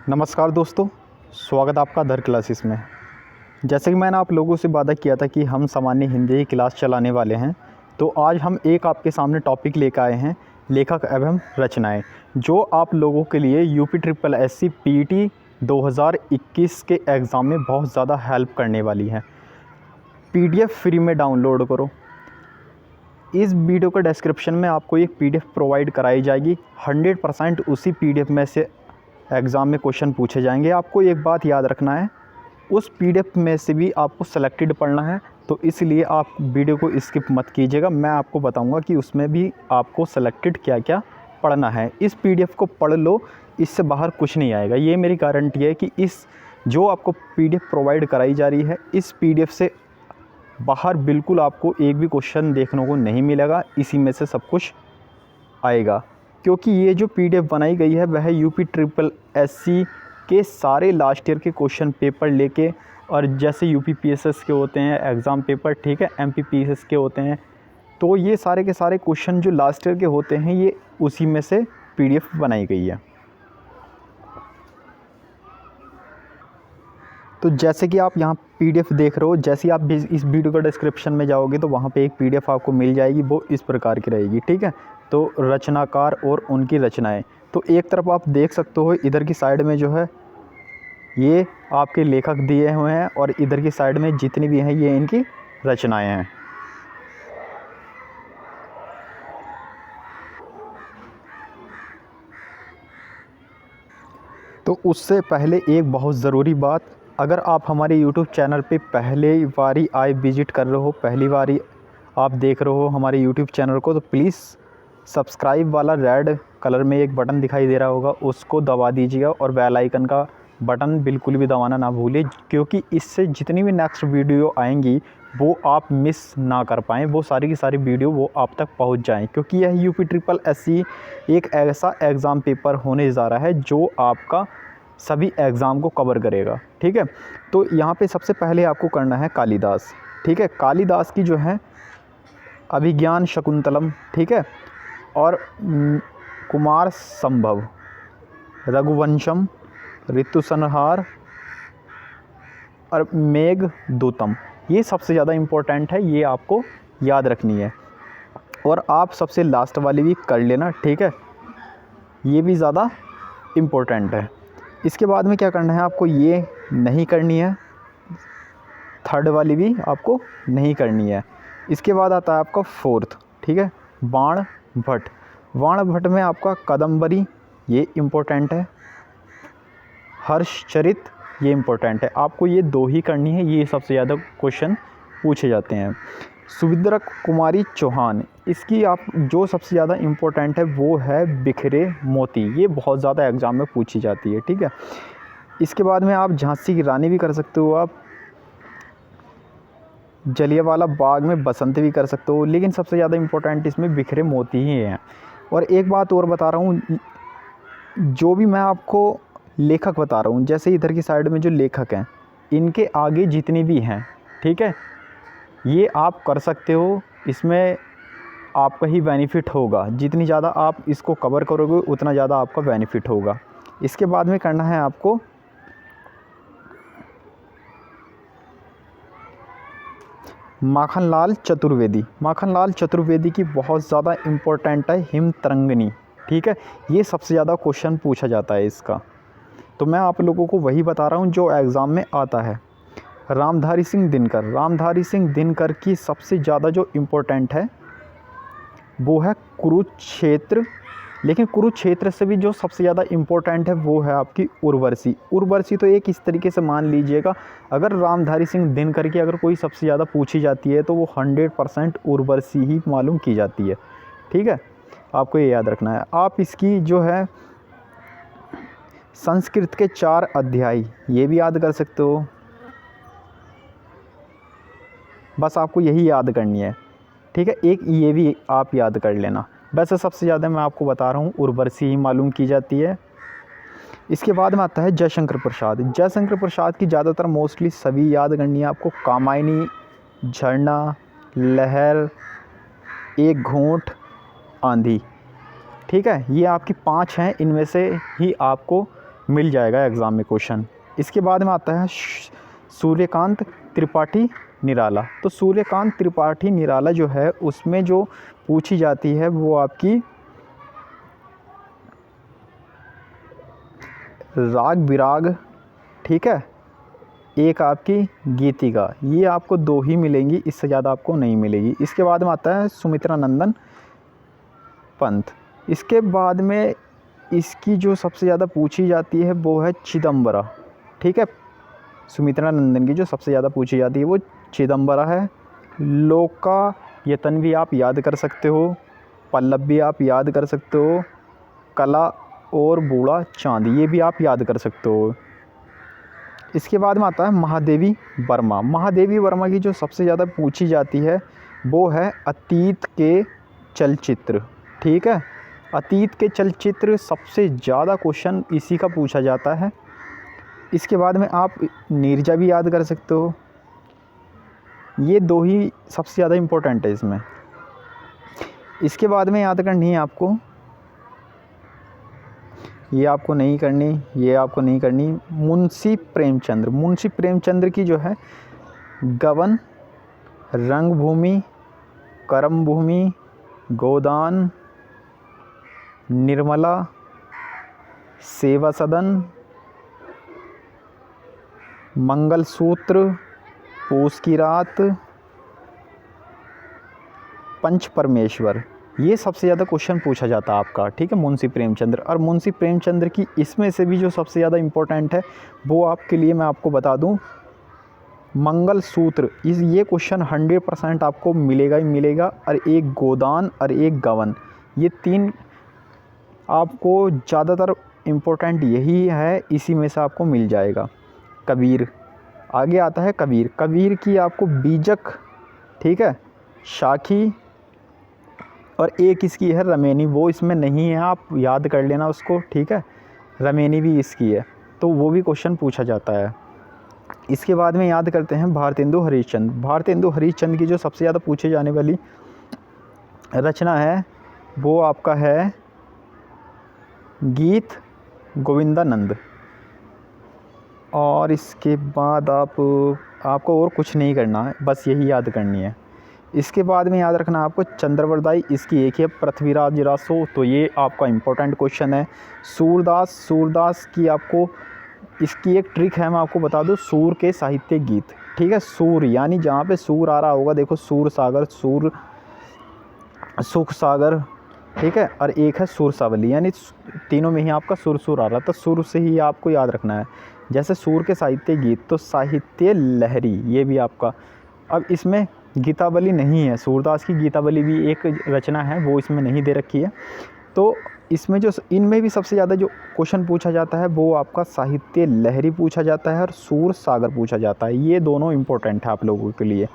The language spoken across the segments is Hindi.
नमस्कार दोस्तों, स्वागत आपका अदर क्लासेस में। जैसे कि मैंने आप लोगों से वादा किया था कि हम सामान्य हिंदी की क्लास चलाने वाले हैं, तो आज हम एक आपके सामने टॉपिक लेकर आए हैं, लेखक एवं रचनाएं, जो आप लोगों के लिए यूपी ट्रिपल एससी पीटी 2021 के एग्ज़ाम में बहुत ज़्यादा हेल्प करने वाली है। पीडीएफ फ्री में डाउनलोड करो। इस वीडियो के डिस्क्रिप्शन में आपको एक पीडीएफ प्रोवाइड कराई जाएगी। 100% उसी पीडीएफ में से एग्ज़ाम में क्वेश्चन पूछे जाएंगे। आपको एक बात याद रखना है, उस पीडीएफ में से भी आपको सेलेक्टेड पढ़ना है, तो इसलिए आप वीडियो को स्किप मत कीजिएगा। मैं आपको बताऊंगा कि उसमें भी आपको सेलेक्टेड क्या क्या पढ़ना है। इस पीडीएफ को पढ़ लो, इससे बाहर कुछ नहीं आएगा। ये मेरी गारंटी है कि इस जो आपको पीडीएफ प्रोवाइड कराई जा रही है, इस पीडीएफ से बाहर बिल्कुल आपको एक भी क्वेश्चन देखने को नहीं मिलेगा। इसी में से सब कुछ आएगा, क्योंकि ये जो पीडीएफ बनाई गई है वह यूपी ट्रिपल एससी के सारे लास्ट ईयर के क्वेश्चन पेपर लेके, और जैसे यूपी पीएसएस के होते हैं एग्ज़ाम पेपर, ठीक है, एमपी पीएसएस के होते हैं, तो ये सारे के सारे क्वेश्चन जो लास्ट ईयर के होते हैं, ये उसी में से पीडीएफ बनाई गई है। तो जैसे कि आप यहाँ पीडीएफ देख रहे हो, जैसे आप इस वीडियो का डिस्क्रिप्शन में जाओगे तो वहाँ पे एक पीडीएफ आपको मिल जाएगी। वो इस प्रकार की रहेगी, ठीक है। तो रचनाकार और उनकी रचनाएं, तो एक तरफ आप देख सकते हो, इधर की साइड में जो है ये आपके लेखक दिए हुए हैं, और इधर की साइड में जितनी भी हैं ये इनकी रचनाएँ हैं। तो उससे पहले एक बहुत ज़रूरी बात, अगर आप हमारे YouTube चैनल पे पहली बारी आए विज़िट कर रहे हो, पहली बारी आप देख रहे हो हमारे YouTube चैनल को, तो प्लीज़ सब्सक्राइब वाला रेड कलर में एक बटन दिखाई दे रहा होगा, उसको दबा दीजिएगा, और बेल आइकन का बटन बिल्कुल भी दबाना ना भूलिए, क्योंकि इससे जितनी भी नेक्स्ट वीडियो आएंगी वो आप मिस ना कर पाएँ, वो सारी की सारी वीडियो वो आप तक पहुंच जाएं, क्योंकि यह यूपी ट्रिपल एससी एक ऐसा एग्ज़ाम पेपर होने जा रहा है जो आपका सभी एग्ज़ाम को कवर करेगा, ठीक है। तो यहाँ पे सबसे पहले आपको करना है कालिदास, ठीक है। कालिदास की जो है अभिज्ञान शकुंतलम, ठीक है, और कुमार संभव, रघुवंशम, ऋतुसंहार और मेघदूतम, ये सबसे ज़्यादा इम्पोर्टेंट है, ये आपको याद रखनी है। और आप सबसे लास्ट वाली भी कर लेना, ठीक है, ये भी ज़्यादा इम्पोर्टेंट है। इसके बाद में क्या करना है, आपको ये नहीं करनी है, थर्ड वाली भी आपको नहीं करनी है। इसके बाद आता है आपका फोर्थ, ठीक है, बाण भट्ट। बाण भट्ट में आपका कदम्बरी, ये इम्पोर्टेंट है, हर्षचरित, ये इम्पोर्टेंट है। आपको ये दो ही करनी है, ये सबसे ज़्यादा क्वेश्चन पूछे जाते हैं। सुभद्रा कुमारी चौहान, इसकी आप जो सबसे ज़्यादा इम्पोर्टेंट है वो है बिखरे मोती, ये बहुत ज़्यादा एग्ज़ाम में पूछी जाती है, ठीक है। इसके बाद में आप झांसी की रानी भी कर सकते हो, आप जलियांवाला बाग में बसंत भी कर सकते हो, लेकिन सबसे ज़्यादा इम्पोर्टेंट इसमें बिखरे मोती ही हैं। और एक बात और बता रहा हूँ, जो भी मैं आपको लेखक बता रहा हूँ, जैसे इधर की साइड में जो लेखक हैं, इनके आगे जितनी भी हैं, ठीक है, ये आप कर सकते हो, इसमें आपका ही बेनिफिट होगा। जितनी ज़्यादा आप इसको कवर करोगे उतना ज़्यादा आपका बेनिफिट होगा। इसके बाद में करना है आपको माखनलाल चतुर्वेदी। माखनलाल चतुर्वेदी की बहुत ज़्यादा इम्पोर्टेंट है हिमतरंगिणी, ठीक है, ये सबसे ज़्यादा क्वेश्चन पूछा जाता है इसका। तो मैं आप लोगों को वही बता रहा हूँ जो एग्ज़ाम में आता है। रामधारी सिंह दिनकर, रामधारी सिंह दिनकर की सबसे ज़्यादा जो इम्पोर्टेंट है वो है कुरुक्षेत्र, लेकिन कुरुक्षेत्र से भी जो सबसे ज़्यादा इम्पोर्टेंट है वो है आपकी उर्वशी। उर्वशी तो एक इस तरीके से मान लीजिएगा, अगर रामधारी सिंह दिनकर की अगर कोई सबसे ज़्यादा पूछी जाती है तो वो 100% उर्वशी ही मालूम की जाती है, ठीक है, आपको ये याद रखना है। आप इसकी जो है संस्कृत के 4 अध्याय, ये भी याद कर सकते हो, बस आपको यही याद करनी है, ठीक है। एक ये भी आप याद कर लेना। वैसे सबसे ज़्यादा मैं आपको बता रहा हूँ उर्वशी ही मालूम की जाती है। इसके बाद में आता है जयशंकर प्रसाद। जयशंकर प्रसाद की ज़्यादातर मोस्टली सभी याद करनी है आपको। कामायनी, झरना, लहर, एक घूंट, आंधी, ठीक है, ये आपकी 5 हैं, इनमें से ही आपको मिल जाएगा एग्ज़ाम में क्वेश्चन। इसके बाद में आता है सूर्यकांत त्रिपाठी निराला। तो सूर्यकांत त्रिपाठी निराला जो है उसमें जो पूछी जाती है वो आपकी राग विराग, ठीक है, एक आपकी गीतिका, ये आपको 2 ही मिलेंगी, इससे ज़्यादा आपको नहीं मिलेगी। इसके बाद में आता है सुमित्रा नंदन पंत। इसके बाद में इसकी जो सबसे ज़्यादा पूछी जाती है वो है चिदम्बरा, ठीक है। सुमित्रा नंदन की जो सबसे ज़्यादा पूछी जाती है वो चिदम्बरा है। लोका यतन भी आप याद कर सकते हो, पल्लव भी आप याद कर सकते हो, कला और बूढ़ा चांद ये भी आप याद कर सकते हो। इसके बाद में आता है महादेवी वर्मा। महादेवी वर्मा की जो सबसे ज़्यादा पूछी जाती है वो है अतीत के चलचित्र, ठीक है। अतीत के चलचित्र सबसे ज़्यादा क्वेश्चन इसी का पूछा जाता है। इसके बाद में आप नीरजा भी याद कर सकते हो। ये 2 ही सबसे ज़्यादा इम्पोर्टेंट है इसमें। इसके बाद में याद करनी है आपको, ये आपको नहीं करनी, ये आपको नहीं करनी, मुंशी प्रेमचंद्र। मुंशी प्रेमचंद्र की जो है गबन, रंगभूमि, कर्मभूमि, गोदान, निर्मला, सेवा सदन, मंगलसूत्र, पूस की रात, पंच परमेश्वर, ये सबसे ज़्यादा क्वेश्चन पूछा जाता है आपका, ठीक है, मुंशी प्रेमचंद्र। और मुंशी प्रेमचंद्र की इसमें से भी जो सबसे ज़्यादा इम्पोर्टेंट है वो आपके लिए मैं आपको बता दूं, मंगलसूत्र। ये क्वेश्चन 100% आपको मिलेगा ही मिलेगा। और एक गोदान और एक गवन, ये 3 आपको ज़्यादातर इम्पोर्टेंट यही है, इसी में से आपको मिल जाएगा। कबीर, आगे आता है कबीर। कबीर की आपको बीजक, ठीक है, शाखी और एक इसकी है रमेनी, वो इसमें नहीं है, आप याद कर लेना उसको, ठीक है। रमेनी भी इसकी है, तो वो भी क्वेश्चन पूछा जाता है। इसके बाद में याद करते हैं भारतेंदु हरिश्चंद्र। भारतेंदु हरिश्चंद्र की जो सबसे ज़्यादा पूछे जाने वाली रचना है वो आपका है गीत गोविंदानंद। और इसके बाद आपको और कुछ नहीं करना है, बस यही याद करनी है। इसके बाद में याद रखना आपको चंद्रवरदाई, इसकी एक है पृथ्वीराज रासो, तो ये आपका इम्पोर्टेंट क्वेश्चन है। सूरदास, सूरदास की आपको इसकी एक ट्रिक है, मैं आपको बता दूं, सूर के साहित्य गीत, ठीक है। सूर यानी जहाँ पे सूर आ रहा होगा, देखो सूर सागर, सूर सुख सागर, ठीक है, और एक है सुरसावली, यानी तीनों में ही आपका सुर सुर आ रहा है, तो सुर से ही आपको याद रखना है। जैसे सूर के साहित्य गीत, तो साहित्य लहरी, ये भी आपका। अब इसमें गीतावली नहीं है, सूरदास की गीतावली भी एक रचना है, वो इसमें नहीं दे रखी है। तो इसमें जो इनमें भी सबसे ज़्यादा जो क्वेश्चन पूछा जाता है वो आपका साहित्य लहरी पूछा जाता है और सूर सागर पूछा जाता है। ये दोनों इम्पोर्टेंट है आप लोगों के लिए।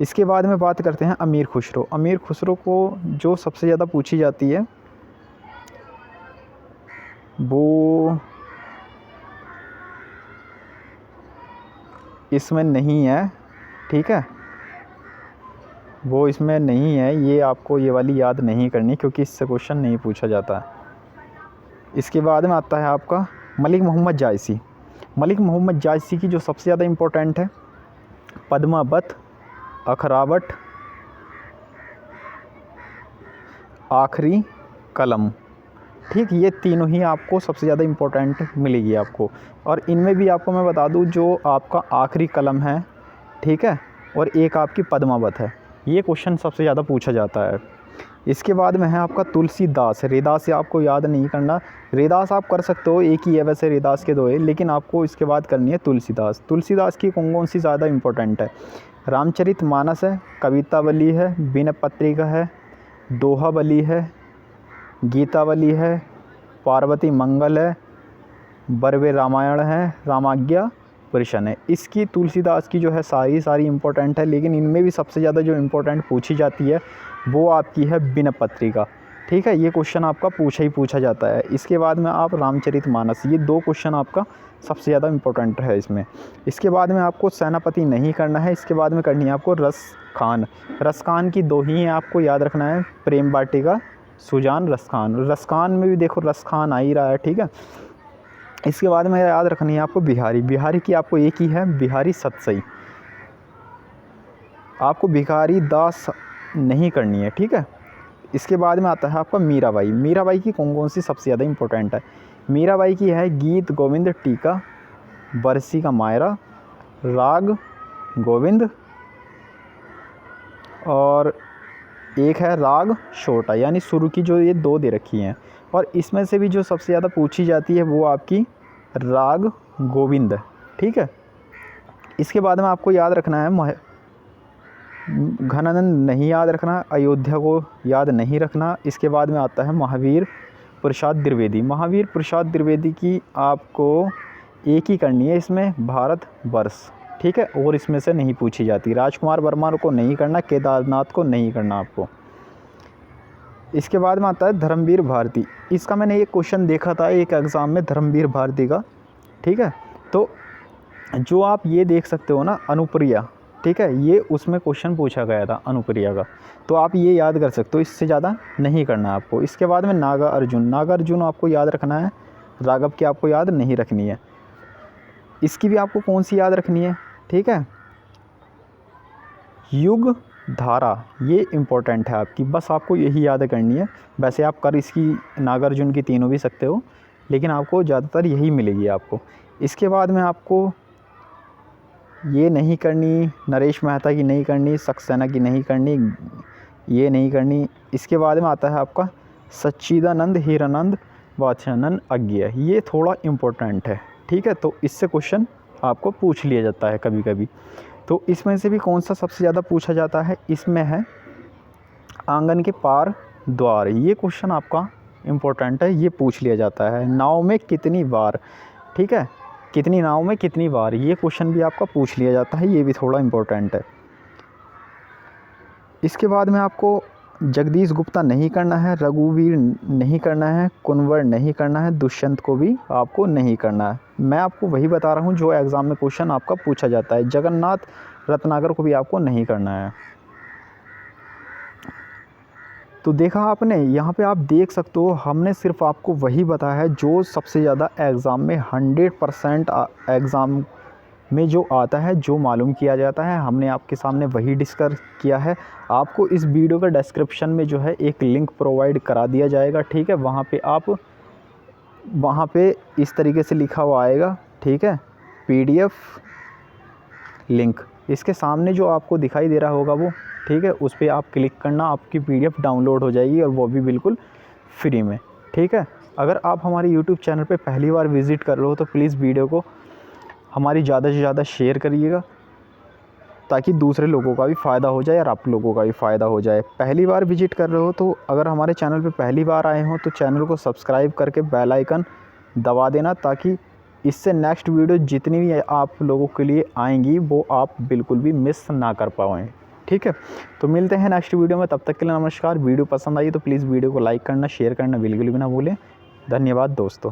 इसके बाद में बात करते हैं अमीर खुसरो। अमीर खुसरो को जो सबसे ज़्यादा पूछी जाती है वो इसमें नहीं है, ठीक है, वो इसमें नहीं है। ये आपको ये वाली याद नहीं करनी, क्योंकि इससे क्वेश्चन नहीं पूछा जाता है। इसके बाद में आता है आपका मलिक मोहम्मद जायसी। मलिक मोहम्मद जायसी की जो सबसे ज़्यादा इम्पोर्टेंट है पद्मावत, अखरावट, आखिरी कलम, ठीक, ये तीनों ही आपको सबसे ज़्यादा इम्पोर्टेंट मिलेगी आपको। और इनमें भी आपको मैं बता दूं, जो आपका आखिरी कलम है, ठीक है, और एक आपकी पद्मावत है, ये क्वेश्चन सबसे ज़्यादा पूछा जाता है। इसके बाद में है आपका तुलसीदास। रेदास से आपको याद नहीं करना, रेदास आप कर सकते हो, एक ही है वैसे, रेदास के 2 है, लेकिन आपको इसके बाद करनी है तुलसीदास। तुलसीदास की कौन सी ज़्यादा इम्पोर्टेंट है? रामचरितमानस है, कवितावली है, बिनपत्रिका है, दोहावली है, गीतावली है, पार्वती मंगल है, बरवे रामायण है, रामाज्ञा परिषद है। इसकी तुलसीदास की जो है सारी इम्पोर्टेंट है, लेकिन इनमें भी सबसे ज़्यादा जो इम्पोर्टेंट पूछी जाती है वो आपकी है बिनपत्रिका, ठीक है। ये क्वेश्चन आपका पूछा जाता है। इसके बाद में आप रामचरितमानस, ये 2 क्वेश्चन आपका सबसे ज़्यादा इम्पोर्टेंट है इसमें। इसके बाद में आपको सेनापति नहीं करना है। इसके बाद में करनी है आपको रसखान। रसखान की 2 ही आपको याद रखना है, प्रेम वाटिका, सुजान, रसखान। रसखान में भी देखो रसखान आ ही रहा है, ठीक है। इसके बाद में याद रखनी है आपको बिहारी। बिहारी की आपको एक ही है, बिहारी सतसई। आपको बिहारी दास नहीं करनी है, ठीक है। इसके बाद में आता है आपका मीराबाई। मीराबाई की कौन कौन सी सबसे ज़्यादा इंपॉर्टेंट है? मीराबाई की है गीत गोविंद टीका, बरसी का मायरा, राग गोविंद, और एक है राग छोटा, यानी शुरू की जो ये 2 दे रखी हैं। और इसमें से भी जो सबसे ज़्यादा पूछी जाती है वो आपकी राग गोविंद, ठीक है। इसके बाद में आपको याद रखना है घनानंद नहीं याद रखना, अयोध्या को याद नहीं रखना। इसके बाद में आता है महावीर प्रसाद द्विवेदी। महावीर प्रसाद द्विवेदी की आपको एक ही करनी है इसमें, भारत वर्ष, ठीक है, और इसमें से नहीं पूछी जाती। राजकुमार वर्मा को नहीं करना, केदारनाथ को नहीं करना आपको। इसके बाद में आता है धर्मवीर भारती। इसका मैंने एक क्वेश्चन देखा था एक एग्ज़ाम में, धर्मवीर भारती का, ठीक है। तो जो आप ये देख सकते हो ना, अनुप्रिया, ठीक है, ये उसमें क्वेश्चन पूछा गया था अनुप्रिया का, तो आप ये याद कर सकते हो, इससे ज़्यादा नहीं करना आपको। इसके बाद में नागा अर्जुन। नागा अर्जुन आपको याद रखना है, राघव की आपको याद नहीं रखनी है। इसकी भी आपको कौन सी याद रखनी है, ठीक है, युग धारा, ये इम्पोर्टेंट है आपकी, बस आपको यही याद करनी है। वैसे आप कर इसकी नागार्जुन की तीनों भी सकते हो, लेकिन आपको ज़्यादातर यही मिलेगी आपको। इसके बाद में आपको ये नहीं करनी, नरेश मेहता की नहीं करनी, सक्सेना की नहीं करनी, ये नहीं करनी। इसके बाद में आता है आपका सच्चिदानंद हीरानंद वात्स्यानंद अज्ञेय। ये थोड़ा इम्पोर्टेंट है, ठीक है, तो इससे क्वेश्चन आपको पूछ लिया जाता है कभी कभी। तो इसमें से भी कौन सा सबसे ज़्यादा पूछा जाता है? इसमें है आंगन के पार द्वार। ये क्वेश्चन आपका इम्पोर्टेंट है, ये पूछ लिया जाता है। नाव में कितनी बार, ठीक है, कितनी नाव में कितनी बार, ये क्वेश्चन भी आपका पूछ लिया जाता है, ये भी थोड़ा इम्पोर्टेंट है। इसके बाद में आपको जगदीश गुप्ता नहीं करना है, रघुवीर नहीं करना है, कुंवर नहीं करना है, दुष्यंत को भी आपको नहीं करना है। मैं आपको वही बता रहा हूँ जो एग्ज़ाम में क्वेश्चन आपका पूछा जाता है। जगन्नाथ रत्नाकर को भी आपको नहीं करना है। तो देखा आपने, यहाँ पे आप देख सकते हो, हमने सिर्फ आपको वही बताया है जो सबसे ज़्यादा एग्ज़ाम में 100% एग्ज़ाम में जो आता है, जो मालूम किया जाता है, हमने आपके सामने वही डिस्कस किया है। आपको इस वीडियो का डिस्क्रिप्शन में जो है एक लिंक प्रोवाइड करा दिया जाएगा, ठीक है। वहाँ पे इस तरीके से लिखा हुआ आएगा, ठीक है, PDF लिंक। इसके सामने जो आपको दिखाई दे रहा होगा वो, ठीक है, उस पर आप क्लिक करना, आपकी PDF डाउनलोड हो जाएगी, और वो भी बिल्कुल फ्री में, ठीक है। अगर आप हमारे YouTube चैनल पे पहली बार विज़िट कर रहे हो तो प्लीज़ वीडियो को हमारी ज़्यादा से ज़्यादा शेयर करिएगा, ताकि दूसरे लोगों का भी फ़ायदा हो जाए और आप लोगों का भी फ़ायदा हो जाए। पहली बार विजिट कर रहे हो तो अगर हमारे चैनल पे पहली बार आए हो तो चैनल को सब्सक्राइब करके बेल आइकन दबा देना, ताकि इससे नेक्स्ट वीडियो जितनी भी आप लोगों के लिए आएंगी वो आप बिल्कुल भी मिस ना कर पाएँ, ठीक है। तो मिलते हैं नेक्स्ट वीडियो में, तब तक के लिए नमस्कार। वीडियो पसंद आई तो प्लीज़ वीडियो को लाइक करना, शेयर करना बिल्कुल भी ना भूलें। धन्यवाद दोस्तों।